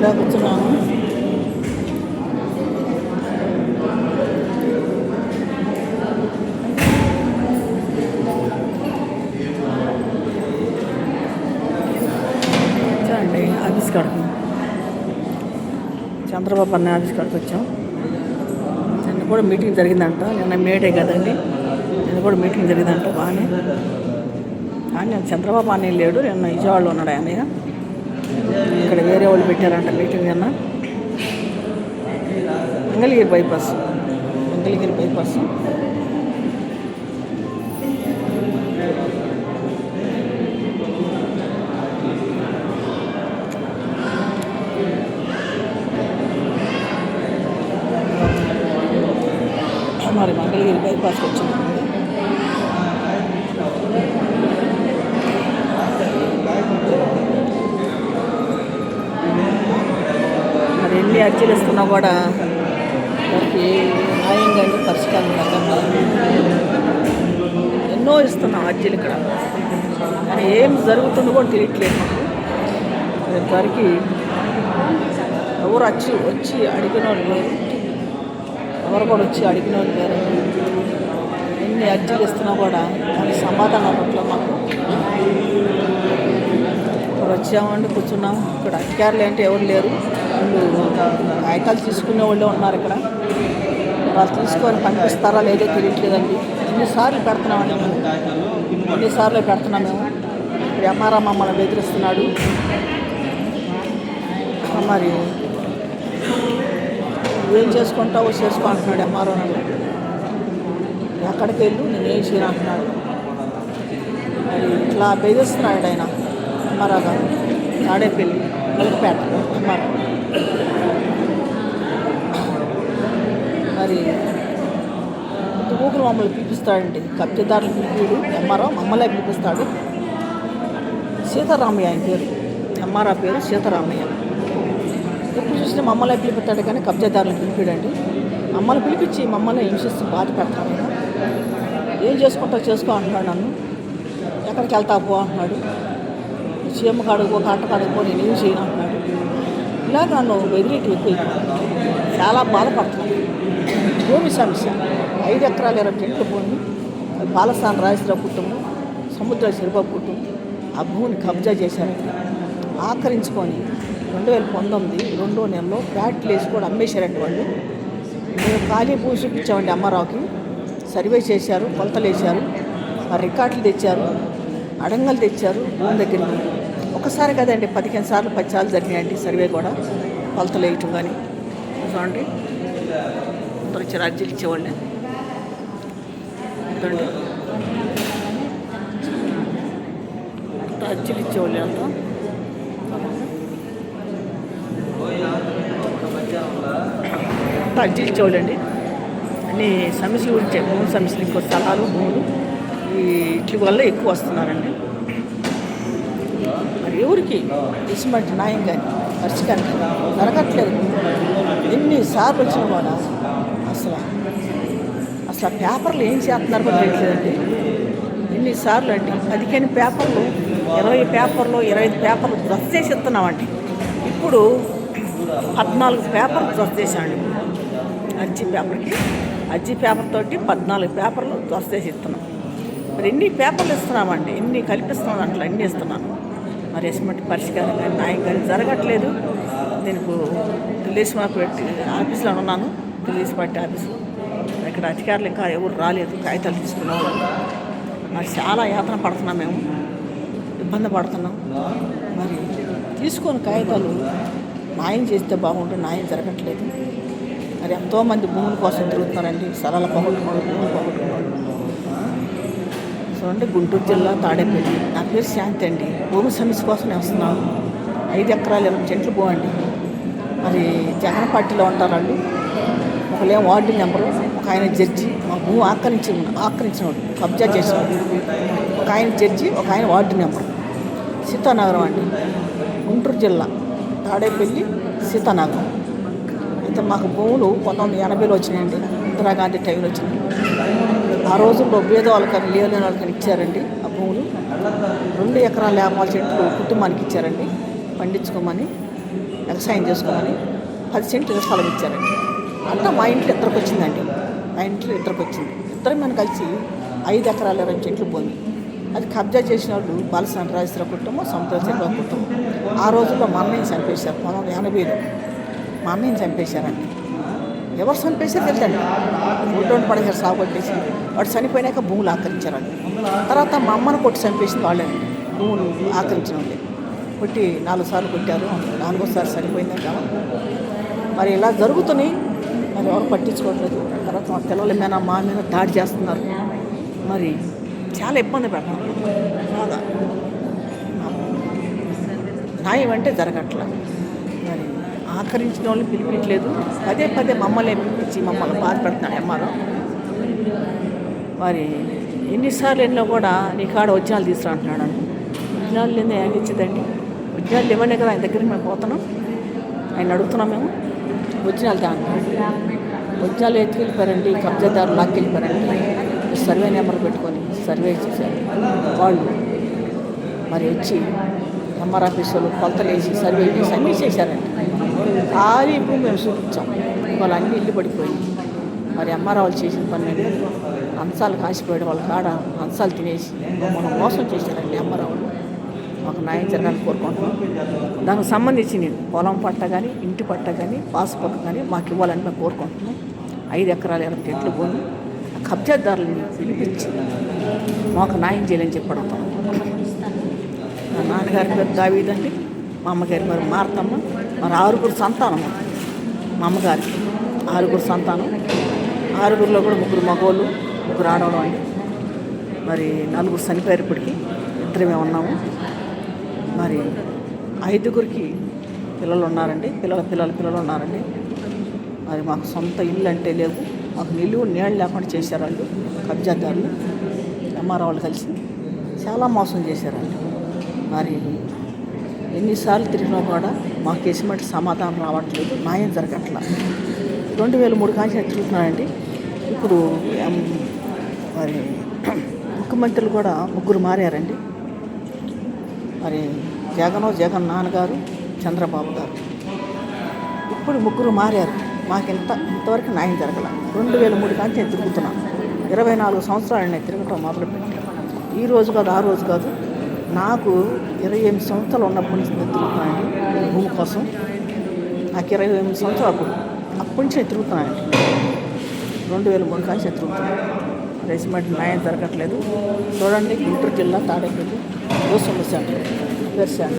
ఇక్కడ కూర్చున్నాను. వచ్చానండి ఆఫీస్ కాడికి, చంద్రబాబు అన్న ఆఫీస్ కాడికి వచ్చాం. నిన్న కూడా మీటింగ్ జరిగిందంట. నిన్న మేడే కదండి, నిన్న కూడా మీటింగ్ జరిగిందంట బాగానే. కానీ చంద్రబాబు అన్నయ్య లేడు, నిన్న విజయవాడలో ఉన్నాడు అన్నయ్య. ఇక్కడ వేరే వాళ్ళు పెట్టారంట మీటింగ్. నిన్న మంగళగిరి బైపాస్ మరి మంగళగిరి బైపాస్కి వచ్చింది. మరి ఎన్ని అర్జీలు ఇస్తున్నా కూడా వారికి న్యాయంగా పరిష్కారం లేకుండా ఎన్నో ఇస్తున్నాం అర్జీలు ఇక్కడ, కానీ ఏం జరుగుతుందో కూడా తెలియట్లేదు మాకు. వారికి ఎవరు వచ్చి అడిగిన వాళ్ళు లేరు, ఎవరు కూడా వచ్చి అడిగిన వాళ్ళు లేరు. ఎన్ని అర్జీలు ఇస్తున్నా కూడా దానికి సమాధానం అట్లా మాకు. ఇక్కడ వచ్చామండి, కూర్చున్నాం. ఇక్కడ అధికారులు అంటే ఎవరు లేరు, వాళ్ళు కాగితాలు తీసుకునే వాళ్ళే ఉన్నారు. ఇక్కడ వాళ్ళు తీసుకొని పంపిస్తారా లేదో తెలియట్లేదండి. ఎన్నిసార్లు పెడుతున్నామండి మేము, ఎన్నిసార్లు పెడుతున్నాం మేము. ఇప్పుడు ఎంఆర్ఓ మమ్మల్ని బెదిరిస్తున్నాడు. మరి ఏం చేసుకుంటావో చేసుకో అంటున్నాడు ఎంఆర్ఓ. నన్ను ఎక్కడికి వెళ్ళు, నేను ఏం చేయను అంటున్నాడు. మరి ఇట్లా బెదిరిస్తున్నాడు ఆయన ఎంఆర్ఓ గారు. తాడేపల్లి మలకపేట ఎంఆర్ఓ. మరి ఊపిరి మమ్మల్ని పిలిపిస్తాడండి, కబ్జాదారులు పిలిపిడు ఎంఆర్ఓ, మమ్మల్ని పిలిపిస్తాడు. సీతారామయ్య ఆయన పేరు, ఎంఆర్ఓ పేరు సీతారామయ్య. ఎప్పుడు చూసినా మమ్మల్ని పిలిపిస్తాడు కానీ కబ్జాదారులు పిలిపిడండి. మమ్మల్ని పిలిపించి మమ్మల్ని హింసిస్తూ బాధ పెడతాను. ఏం చేసుకుంటావు చేసుకో అంటున్నాడు నన్ను. ఎక్కడికి వెళ్తావు పో అంటున్నాడు. సీఎం కాడుకో కాట కాడుకో నేను ఏం చేయను అంటున్నాడు. ఇలాగ నన్ను బెదిరేటి ఎక్కువ, చాలా బాధపడుతున్నాను. భూమి సమస్య 5 ఎకరాలు 20 సెంట్లు భూమి, బాలసాని రాజేశ్వర కుటుంబం, సముద్ర శిల్ప కుటుంబం ఆ భూమిని కబ్జా చేశారు. ఆకరించుకొని 2019 2వ నెలలో ఫ్లాట్లు వేసి కూడా అమ్మేశారండి వాళ్ళు. మేము ఖాళీ భూమి చూపించామండి అమ్మారావుకి. సర్వే చేశారు, కొలతలు వేశారు, రికార్డులు తెచ్చారు, అడంగలు తెచ్చారు భూమి దగ్గరికి. ఒకసారి కదండి 15 సార్లు 10 సార్లు జరిగినాయండి సర్వే కూడా, కొలతలు వేయటం కానీ. చూడండి అందరూ వచ్చి అర్జీలు ఇచ్చేవాళ్ళే. చూడండి అర్జీలు ఇచ్చేవాళ్ళే అంతా. అర్జీలు ఇచ్చేవాళ్ళండి. అన్ని సమస్యలు గురించి, భూమి సమస్యలు, ఇంకో స్థలాలు, భూములు వీటి వల్ల ఎక్కువ వస్తున్నారండి. మరి ఎవరికి ఇసుమంటే న్యాయం కానీ పరిష్కారం జరగట్లేదు. ఎన్నిసార్లు వచ్చినా కూడా అసలు పేపర్లు ఏం చేస్తున్నారు కూడా తెలియట్లేదండి. ఎన్నిసార్లు అండి 15 పేపర్లు 20 పేపర్లు 25 పేపర్లు డ్రస్ చేసి ఇస్తున్నామండి. ఇప్పుడు 14 పేపర్లు డ్రస్ చేసామండి. అర్జీ పేపర్ తోటి 14 పేపర్లు డ్రస్ చేసి ఇస్తున్నాం. మరి ఎన్ని పేపర్లు ఇస్తున్నామండి, ఎన్ని కల్పిస్తున్నాం, అట్లా ఎన్ని ఇస్తున్నాను. మరి ఎటువంటి పరిష్కారం కానీ న్యాయం కానీ జరగట్లేదు. దీనికి తెలుగుదేశం ఆఫీస్లో ఉన్నాను, తెలుగుదేశం పార్టీ ఆఫీసులో. ఇక్కడ అధికారులు ఇంకా ఎవరు రాలేదు కాగితాలు తీసుకునే వాళ్ళు. మరి చాలా యాతన పడుతున్నాం, మేము ఇబ్బంది పడుతున్నాం. మరి తీసుకొని కాగితాలు న్యాయం చేస్తే బాగుంటుంది, న్యాయం జరగట్లేదు. మరి ఎంతోమంది భూముల కోసం తిరుగుతున్నారండి, స్థలాలు పోగొట్టుకోవాలి, భూములు పోగొట్టుకోవాలి. సో అంటే గుంటూరు జిల్లా తాడేపల్లి. నా పేరు శాంతి అండి. భూమి సమస్య కోసం నేను వస్తున్నాను. 5 ఎకరాలు 20 సెంట్లు పోవండి. మరి జగన్ పార్టీలో ఉంటారు వాళ్ళు. ఒకళ్ళేమో వార్డు నెంబరు, ఒక ఆయన జడ్జి, మా భూమి ఆక్రమించినవాడు, కబ్జా చేసినవాడు. ఒక ఆయన జడ్జి, ఒక ఆయన వార్డు నెంబరు. సీతానగరం అండి, గుంటూరు జిల్లా తాడేపల్లి సీతానగరం. అయితే మాకు భూములు 1980లో వచ్చినాయండి, ఇందిరాగాంధీ టైంలో వచ్చినాయి. ఆ రోజుల్లో పేదవాళ్ళకని లేని వాళ్ళకని ఇచ్చారండి ఆ భూములు. 2 ఎకరాల 50 సెంట్లు కుటుంబానికి ఇచ్చారండి పండించుకోమని. వ్యవసాయం చేసుకోమని 10 సెంట్లు స్థలం ఇచ్చారండి. అంతా మా ఇంట్లో ఇద్దరికి వచ్చిందండి. మా ఇంట్లో ఇద్దరికి వచ్చింది. ఇద్దరు మేము కలిసి 5 ఎకరాల 20 సెంట్లు భూమి. అది కబ్జా చేసిన వాళ్ళు బాలసాని రాజేశ్వర కుటుంబం, సముద్ర చెరువు కుటుంబం. ఆ రోజుల్లో మా అన్నయ్యని చంపేశారు 1980లో. మా అన్నయ్యని చంపేశారండి. ఎవరు చంపేశారు తెలుసండి. 115 సాగు కొట్టేసి వాడు చనిపోయినాక భూములు ఆక్రమించారండి. తర్వాత మా అమ్మను కొట్టి చంపేసింది వాళ్ళని. భూములు ఆక్రమించిన వాళ్ళే కొట్టి 4 సార్లు కొట్టారు. 4వ సారి చనిపోయిందంట. మరి ఇలా జరుగుతున్నాయి. మరి ఎవరు పట్టించుకోవట్లేదు. తర్వాత మా పిల్లల మీద మా మీద దాడి చేస్తున్నారు. మరి చాలా ఇబ్బంది పెడుతున్నారు. బాగా న్యాయం అంటే జరగట్లా. మరి ఆకరించిన వాళ్ళని పిలిపించలేదు. పదే పదే మమ్మల్ని పిలిపించి మమ్మల్ని బాధ పెడుతున్నాడు ఎంఆర్ఓ. మరి ఎన్నిసార్లు ఎన్నో కూడా నీ కాడ వజ్రాలు తీసుకురా అంటున్నాడు. వజ్రాలు లేదా ఏమి ఇచ్చేదండి? వజ్రాలు ఇవ్వనే కదా ఆయన దగ్గరికి మేము పోతున్నాం. ఆయన అడుగుతున్నాం మేము వజ్రాలు దాన్ని. వజ్రాలు ఎత్తుకెళ్ళిపోయారండి. కబ్జాదారులు లాక్కెళ్ళిపోయారండి. సర్వే నెంబర్ పెట్టుకొని సర్వే చేశారు వాళ్ళు. మరి వచ్చి ఎంఆర్ ఆఫీస్ వాళ్ళు కొలతలు వేసి సర్వే చేసి అన్నీ చేశారండి. ఖాళీ భూమి మేము చూపించాం. వాళ్ళు అన్నీ ఇల్లు పడిపోయి మరి ఎంఆర్ వాళ్ళు చేసిన పని అంశాలు కాసిపోయాడు. వాళ్ళ కాడ అంశాలు తినేసి మనం మోసం చేశారండి ఎంఆర్ వాళ్ళు. మాకు న్యాయం జరగాలని కోరుకుంటున్నాం. దానికి సంబంధించి నేను పొలం పట్ట కానీ ఇంటి పట్ట కానీ పాస్బుక్ కానీ మాకు ఇవ్వాలని మేము కోరుకుంటున్నాం. 5 ఎకరాల 20 సెంట్లు భూమి కబ్జాదారులని పిలిపించి మాకు న్యాయం చేయాలని చెప్పి అడుగుతాం. మా నాన్నగారి పేరు దావీదండి. మా అమ్మగారి పేరు మార్తమ్మ. మరి 6 సంతానం. మా అమ్మగారికి 6 సంతానం. 6లో కూడా 3 మగవాళ్ళు 3 ఆడవాళ్ళు అండి. మరి 4 చనిపోయారు. ఇప్పటికి 2 ఉన్నాము. మరి 5 పిల్లలు ఉన్నారండి. పిల్లలు ఉన్నారండి. మరి మాకు సొంత ఇల్లు అంటే లేవు. మాకు నీళ్ళు లేకుండా చేశారు వాళ్ళు కబ్జాదారులు. ఎంఆర్ వాళ్ళు కలిసి చాలా మోసం చేశారండి. మరి ఎన్నిసార్లు తిరిగినా కూడా మాకు ఎటువంటి సమాధానం రావట్లేదు. న్యాయం జరగట్లా. 2003 కాంచి తిరుగుతున్నానండి. ఇప్పుడు మరి ముఖ్యమంత్రులు కూడా 3 మారారండి. మరి జగన్ నాన్నగారు, చంద్రబాబు గారు ఇప్పుడు 3 మారారు. మాకు ఇంతవరకు న్యాయం జరగల. 2003 కాంచి నేను తిరుగుతున్నాను. 24 సంవత్సరాలు నేను తిరగటం మొదలుపెట్టి ఈ రోజు కాదు ఆ రోజు కాదు. నాకు 28 సంవత్సరాలు ఉన్నప్పటి నుంచి నేను తిరుగుతున్నానండి భూమి కోసం. నాకు 28 సంవత్సరాలు అప్పటి నుంచి నేను తిరుగుతున్నానండి. 2003 కాంచి నేను తిరుగుతున్నాను. రేసిమెంట్ న్యాయం జరగట్లేదు. చూడండి, గుంటూరు జిల్లా తాడేపల్లి గోసమ్మ సెంటర్ పేరు